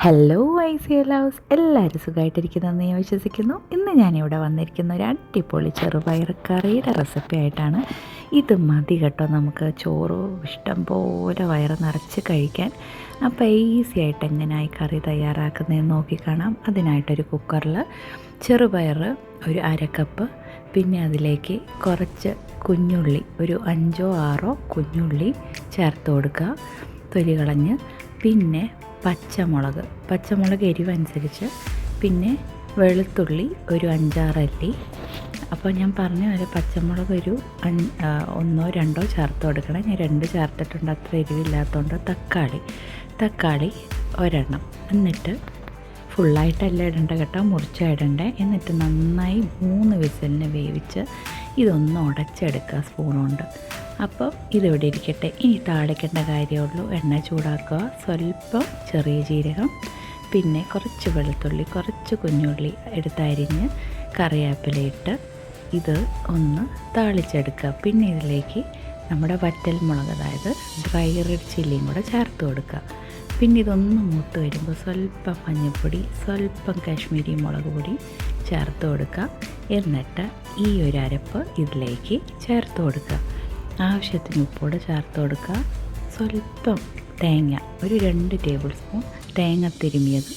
Hello Isaiah loves, എല്ലാവരും സുഖമായിട്ടിരിക്കുന്നതെന്ന് ഞാൻ വിശ്വസിക്കുന്നു. ഇന്ന് ഞാനിവിടെ വന്നിരിക്കുന്ന ഒരു അടിപൊളി ചെറുപയർ കറിയുടെ റെസിപ്പി ആയിട്ടാണ്. ഇത് മതി കേട്ടോ, നമുക്ക് ചോറ് ഇഷ്ടം പോലെ വയറ് നിറച്ച് കഴിക്കാൻ. അപ്പോൾ ഈസി ആയിട്ട് എങ്ങനെയായി കറി തയ്യാറാക്കുന്നതെന്ന് നോക്കിക്കാണാം. അതിനായിട്ടൊരു കുക്കറിൽ ചെറുപയർ ഒരു അരക്കപ്പ്, പിന്നെ അതിലേക്ക് കുറച്ച് കുഞ്ഞുള്ളി, ഒരു 5-6 കുഞ്ഞുള്ളി ചേർത്ത് കൊടുക്കുക, തൊലി കളഞ്ഞ്. പിന്നെ പച്ചമുളക് എരിവനുസരിച്ച്, പിന്നെ വെളുത്തുള്ളി ഒരു 5-6 അല്ലി. അപ്പോൾ ഞാൻ പറഞ്ഞ പോലെ പച്ചമുളക് ഒരു 1-2 ചേർത്ത് കൊടുക്കണം. ഞാൻ 2 ചേർത്തിട്ടുണ്ട്, അത്ര എരിവില്ലാത്തതുകൊണ്ട്. തക്കാളി ഒരെണ്ണം. എന്നിട്ട് ഫുള്ളായിട്ടല്ല ഇടേണ്ട കേട്ടോ, മുറിച്ചിടണ്ടേ. എന്നിട്ട് നന്നായി 3 വിസിലിന് വേവിച്ച് ഇതൊന്ന് ഉടച്ചെടുക്കുക സ്പൂൺ കൊണ്ട്. അപ്പോൾ ഇതിവിടെ ഇരിക്കട്ടെ. ഇനി താളിക്കേണ്ട കാര്യമുള്ളൂ. എണ്ണ ചൂടാക്കുക, സ്വല്പം ചെറിയ ജീരകം, പിന്നെ കുറച്ച് വെളുത്തുള്ളി, കുറച്ച് കുഞ്ഞുള്ളി എടുത്തരിഞ്ഞ് കറിവേപ്പിലയിട്ട് ഇത് ഒന്ന് താളിച്ചെടുക്കുക. പിന്നെ ഇതിലേക്ക് നമ്മുടെ വറ്റൽ മുളക്, അതായത് ഡ്രൈ റെഡ് ചില്ലിയും കൂടെ ചേർത്ത് കൊടുക്കുക. പിന്നെ ഇതൊന്ന് മൂത്ത് വരുമ്പോൾ സ്വല്പം മഞ്ഞൾപ്പൊടി, സ്വല്പം കാശ്മീരി മുളക് പൊടി ചേർത്ത് കൊടുക്കുക. എന്നിട്ട് ഈ ഒരു അരപ്പ് ഇതിലേക്ക് ചേർത്ത് കൊടുക്കുക. ആവശ്യത്തിന് ഉപ്പോടെ ചേർത്ത് കൊടുക്കുക. സ്വല്പം തേങ്ങ, ഒരു 2 ടേബിൾ സ്പൂൺ തേങ്ങ തിരുമിയത്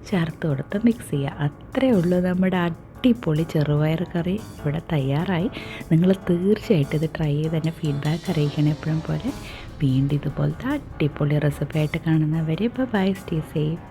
ചേർത്ത് കൊടുത്ത് മിക്സ് ചെയ്യുക. അത്രയേ ഉള്ളൂ, നമ്മുടെ അടിപൊളി ചെറുപയർ കറി ഇവിടെ തയ്യാറായി. നിങ്ങൾ തീർച്ചയായിട്ടും ഇത് ട്രൈ ചെയ്ത് തന്നെ ഫീഡ്ബാക്ക് അറിയിക്കണം. എപ്പോഴും പോലെ വീണ്ടും ഇതുപോലത്തെ അടിപൊളി റെസിപ്പി ആയിട്ട് കാണുന്നവരെ ബൈ, സ്റ്റേ സേഫ്.